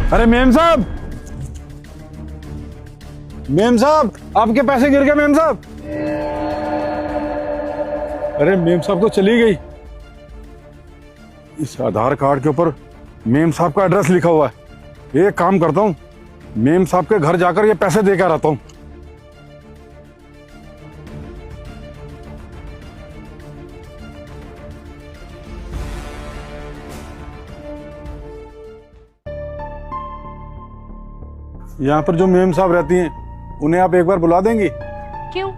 अरे मेम साहब, मेम साहब, आपके पैसे गिर गए मेम साहब। अरे मेम साहब तो चली गई। इस आधार कार्ड के ऊपर मेम साहब का एड्रेस लिखा हुआ है। एक काम करता हूँ, मेम साहब के घर जाकर ये पैसे देकर आता हूँ। यहाँ पर जो मेम साहब रहती हैं, उन्हें आप एक बार बुला देंगी? क्यों,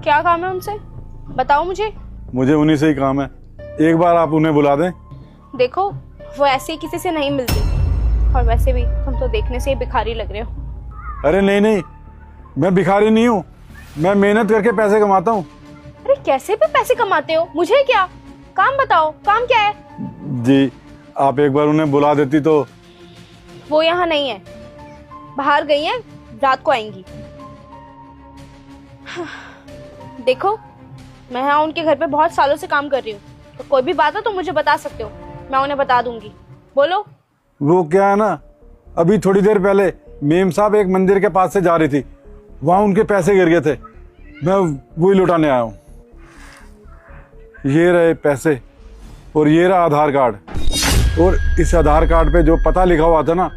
क्या काम है उनसे, बताओ मुझे। मुझे उन्हीं से ही काम है, एक बार आप उन्हें बुला दें। देखो, वो ऐसे ही किसी से नहीं मिलती, और वैसे भी तुम तो देखने से ही भिखारी लग रहे हो। अरे नहीं नहीं, मैं भिखारी नहीं हूँ, मैं मेहनत करके पैसे कमाता हूँ। अरे कैसे भी पैसे कमाते हो, मुझे क्या, काम बताओ, काम क्या है? जी, आप एक बार उन्हें बुला देती तो। वो यहाँ नहीं है, बाहर गई हैं, रात को आएंगी। देखो, मैं यहाँ उनके घर पे बहुत सालों से काम कर रही हूँ, तो कोई भी बात हो तो मुझे बता सकते हो, मैं उन्हें बता दूंगी। बोलो। वो क्या है ना, अभी थोड़ी देर पहले मेम साहब एक मंदिर के पास से जा रही थी, वहां उनके पैसे गिर गए थे, मैं वही लौटाने आया हूँ। ये रहे पैसे और ये रहा आधार कार्ड, और इस आधार कार्ड पे जो पता लिखा हुआ था ना,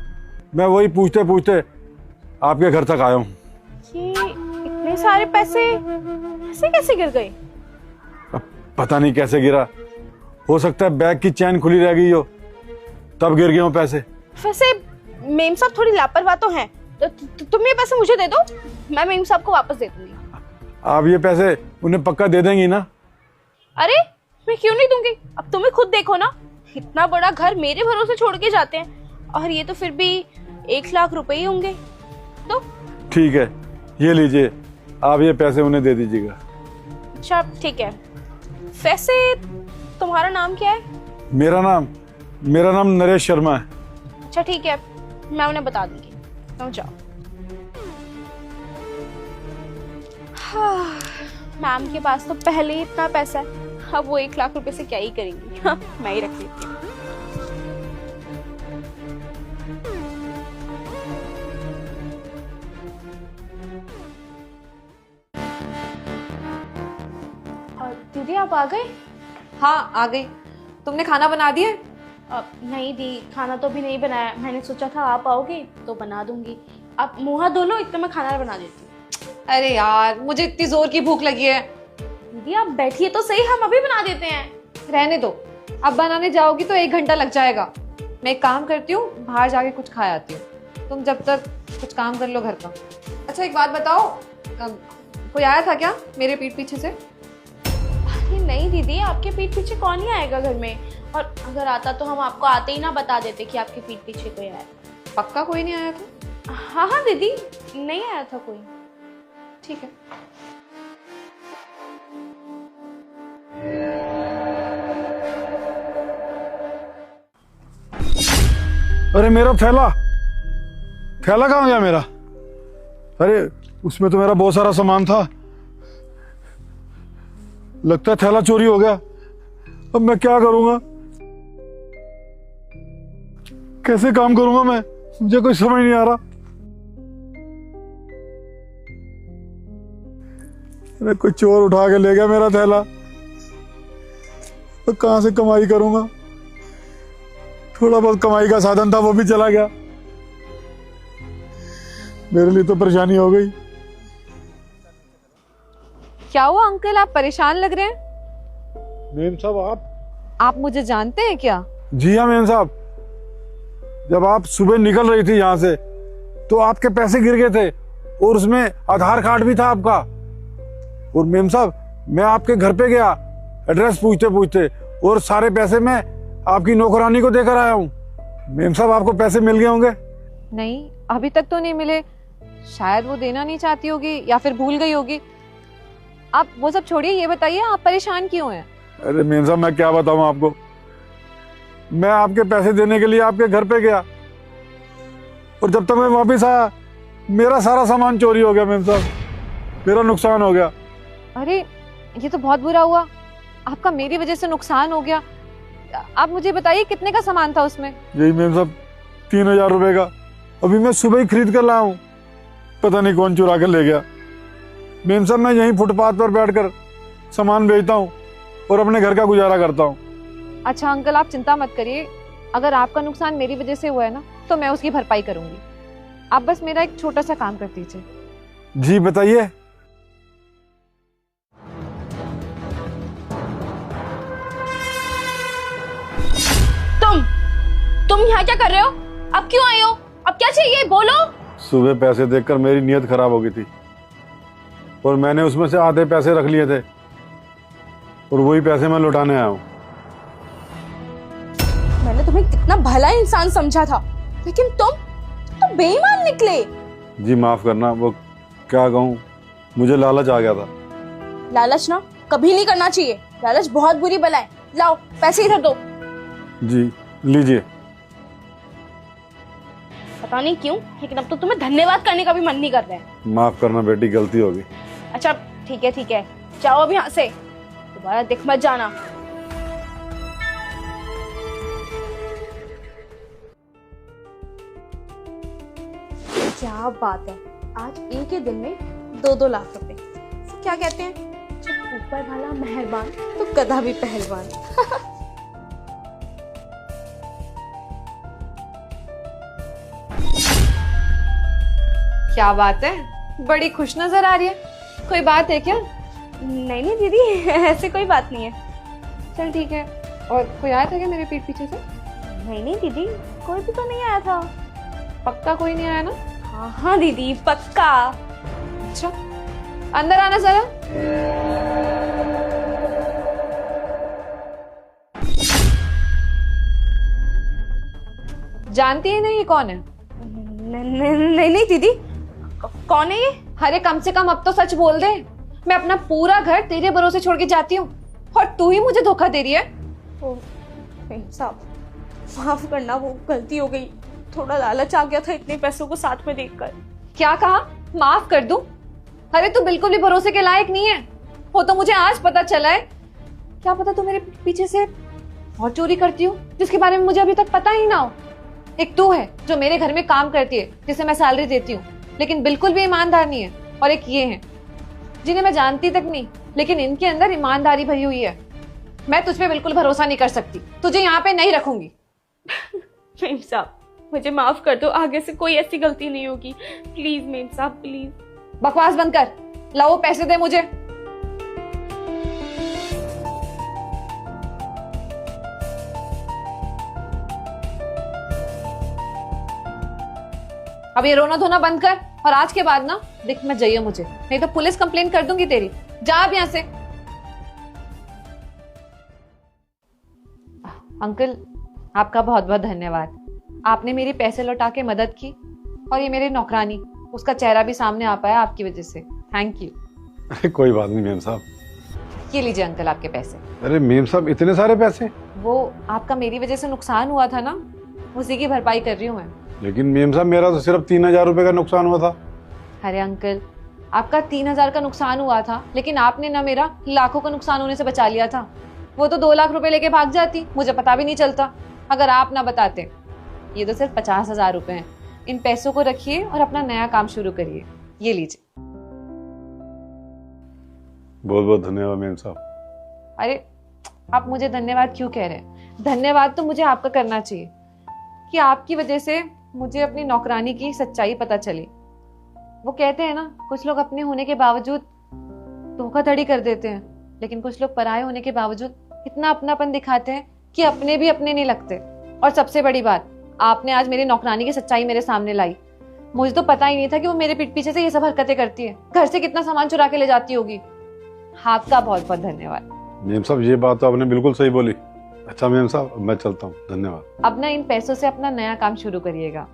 मैं वही पूछते पूछते आपके घर तक आया हूँ। ये इतने सारे पैसे ऐसे कैसे गिर गए? अब पता नहीं कैसे गिरा, हो सकता है बैग की चैन खुली रह गई हो, तब गिर गए हो पैसे। वैसे मेम साहब थोड़ी लापरवाह तो हैं, तो तुम ये पैसे मुझे दे दो, मैं मेम साहब को वापस दे दूंगी। आप ये पैसे उन्हें पक्का दे देंगी ना? अरे मैं क्यों नहीं दूंगी, अब तुम्हें खुद देखो ना, इतना बड़ा घर मेरे भरोसे छोड़ के जाते हैं, और ये तो फिर भी 1 लाख रुपए ही होंगे। तो ठीक है, ये लीजिए, आप ये पैसे उन्हें दे दीजिएगा। अच्छा ठीक है। वैसे तुम्हारा नाम क्या है? मेरा नाम नरेश शर्मा है। अच्छा ठीक है, मैं उन्हें बता दूंगी, तुम जाओ। हाँ, मैम के पास तो पहले ही इतना पैसा है, अब वो 1 लाख रुपए से क्या ही करेंगी। हाँ, मैं ही रख लेती हूँ। दीदी आप आ गए? हाँ आ गई। तुमने खाना बना दिया? नहीं दी, खाना तो अभी नहीं बनाया, मैंने सोचा था आप आओगे तो बना दूंगी। आप मुंह हाथ धो लो, इतना मैं खाना बना देती हूँ। अरे यार, मुझे इतनी जोर की भूख लगी है। दीदी आप बैठिए तो सही, हम अभी बना देते हैं। रहने दो, अब बनाने जाओगी तो 1 घंटा लग जाएगा। मैं एक काम करती हूँ, बाहर जाके कुछ खा आती हूँ, तुम जब तक कुछ काम कर लो घर का। अच्छा एक बात बताओ, कोई आया था क्या मेरे पीठ पीछे से? अरे नहीं दीदी, आपके पीठ पीछे कौन ही आएगा घर में, और अगर आता तो हम आपको आते ही ना बता देते कि आपके पीठ पीछे कोई आया। पक्का कोई नहीं आया था? हाँ हाँ दीदी, नहीं आया था कोई। ठीक है। अरे मेरा थैला कहाँ गया मेरा? अरे उसमें तो मेरा बहुत सारा सामान था, लगता है थैला चोरी हो गया। अब मैं क्या करूंगा, कैसे काम करूंगा मैं, मुझे कोई समझ नहीं आ रहा। अरे कोई चोर उठा के ले गया मेरा थैला, तो कहां से कमाई करूंगा? थोड़ा बहुत कमाई का साधन था, वो भी चला गया। मेरे लिए तो परेशानी हो गई। क्या हुआ अंकल, आप परेशान लग रहे हैं? मेम साहब आप मुझे जानते हैं क्या? जी हाँ मेम साहब, जब आप सुबह निकल रही थी यहाँ से तो आपके पैसे गिर गए थे, और उसमें आधार कार्ड भी था आपका। और मेम साहब मैं आपके घर पे गया एड्रेस पूछते पूछते, और सारे पैसे मैं आपकी नौकरानी को देकर आया हूँ। मेम साहब आपको पैसे मिल गए होंगे? नहीं, अभी तक तो नहीं मिले, शायद वो देना नहीं चाहती होगी या फिर भूल गई होगी। आप वो सब छोड़िए, ये बताइए आप परेशान क्यों हैं? अरे मेम साहब मैं क्या बताऊं आपको, मैं आपके पैसे देने के लिए आपके घर पे गया, और जब तक मैं वापस आया मेरा सारा सामान चोरी हो गया। मेम साहब मेरा नुकसान हो गया। अरे ये तो बहुत बुरा हुआ, आपका मेरी वजह से नुकसान हो गया। आप मुझे बताइए कितने का सामान था उसमें? यही मेम साहब 3000 रुपए का। अभी मैं सुबह ही खरीद कर लाया हूँ, पता नहीं कौन चुरा कर ले गया। मेम साहब मैं यहीं फुटपाथ पर बैठकर सामान बेचता हूँ और अपने घर का गुजारा करता हूँ। अच्छा अंकल, आप चिंता मत करिए, अगर आपका नुकसान मेरी वजह से हुआ है ना तो मैं उसकी भरपाई करूंगी। आप बस मेरा एक छोटा सा काम कर दीजिए। जी बताइए। तुम यहाँ क्या कर रहे हो? अब क्यों आए हो? अब क्या चाहिए बोलो। सुबह पैसे देखकर मेरी नीयत खराब हो गई थी और मैंने उसमें से आधे पैसे रख लिए थे और वही पैसे मैं लौटाने आया हूँ। मैंने तुम्हें कितना भला इंसान समझा था, लेकिन तुम तो बेईमान निकले। जी माफ करना, वो क्या कहूँ, मुझे लालच आ गया था। लालच ना कभी नहीं करना चाहिए, लालच बहुत बुरी बला है। लाओ पैसे इधर दो। जी लीजिए। पता नहीं क्यों, लेकिन अब तो तुम्हें धन्यवाद करने का भी मन नहीं कर रहा है। माफ करना बेटी, गलती होगी। अच्छा ठीक है, जाओ अब यहाँ से, दोबारा दिख मत जाना। क्या बात है, आज एक ही दिन में 2-2 लाख रुपए। क्या कहते हैं, जब ऊपर वाला मेहरबान तो गधा भी पहलवान। क्या बात है, बड़ी खुश नजर आ रही है, कोई बात है क्या? नहीं दीदी, ऐसे कोई बात नहीं है। चल ठीक है। और कोई आया था क्या मेरे पीठ पीछे से? नहीं दीदी, कोई भी तो नहीं आया था। पक्का कोई नहीं आया ना? हाँ दीदी पक्का। अच्छा अंदर आना जरा। जानती है नहीं ये कौन है? नहीं दीदी, कौन है ये? अरे कम से कम अब तो सच बोल दे। मैं अपना पूरा घर तेरे भरोसे छोड़ के जाती हूँ और तू ही मुझे धोखा दे रही है। साहब माफ करना, वो गलती हो गई, थोड़ा लालच आ गया था इतने पैसों को साथ में देखकर। क्या कहा? माफ कर दूं? अरे तू बिल्कुल भी भरोसे के लायक नहीं है। वो तो मुझे आज पता चला है। क्या पता तू मेरे पीछे से और चोरी करती हो जिसके बारे में मुझे अभी तक पता ही ना हो। एक तू है जो मेरे घर में काम करती है, जिसे मैं सैलरी देती हूँ, लेकिन बिल्कुल भी ईमानदार नहीं है। और एक ये है जिन्हें मैं जानती तक नहीं, लेकिन इनके अंदर ईमानदारी भरी हुई है। मैं तुझ पे बिल्कुल भरोसा नहीं कर सकती, तुझे यहाँ पे नहीं रखूंगी। मेम साहब मुझे माफ कर दो, आगे से कोई ऐसी गलती नहीं होगी, प्लीज मेम साहब प्लीज। बकवास बंद कर, लाओ पैसे दे मुझे। अब ये रोना धोना बंद कर और आज के बाद ना दिख मत जाइए मुझे, नहीं तो पुलिस कंप्लेन कर दूंगी तेरी। जा अब यहाँ से। अंकल आपका बहुत बहुत धन्यवाद, आपने मेरी पैसे लौटा के मदद की और ये मेरी नौकरानी, उसका चेहरा भी सामने आ पाया आपकी वजह से। Thank you. अरे कोई बात नहीं मेम साहब। ये लीजिए अंकल आपके पैसे। अरे मेम साहब इतने सारे पैसे? वो आपका मेरी वजह से नुकसान हुआ था ना, उसी की भरपाई कर रही हूँ मैं। लेकिन मेम साहब मेरा तो सिर्फ 3000 रुपए का नुकसान हुआ था। अरे अंकल आपका 3000 का नुकसान हुआ था, लेकिन आपने ना मेरा लाखों का नुकसान होने से बचा लिया था। वो तो 2 लाख रुपए लेके भाग जाती, मुझे पता भी नहीं चलता अगर आप ना बताते। ये तो सिर्फ 50,000 रुपए हैं, इन पैसों को रखिए और अपना नया काम शुरू करिए। ये लीजिए। बहुत बहुत धन्यवाद मेम साहब। अरे आप मुझे धन्यवाद क्यों कह रहे हैं? धन्यवाद तो मुझे आपका करना चाहिए कि आपकी वजह से मुझे अपनी नौकरानी की सच्चाई पता चली। वो कहते हैं ना, कुछ लोग अपने होने के बावजूद धोखाधड़ी कर देते हैं, लेकिन कुछ लोग पराये होने के बावजूद इतना अपनापन दिखाते हैं कि अपने भी अपने नहीं लगते। और सबसे बड़ी बात, आपने आज मेरी नौकरानी की सच्चाई मेरे सामने लाई। मुझे तो पता ही नहीं था कि वो मेरे पीठ पीछे से ये सब हरकतें करती है, घर से कितना सामान चुरा के ले जाती होगी। आपका बहुत बहुत धन्यवाद। मेम साहब ये बात तो आपने बिल्कुल सही बोली। अच्छा मेम साहब मैं चलता हूँ, धन्यवाद। अब ना इन पैसों से अपना नया काम शुरू करिएगा।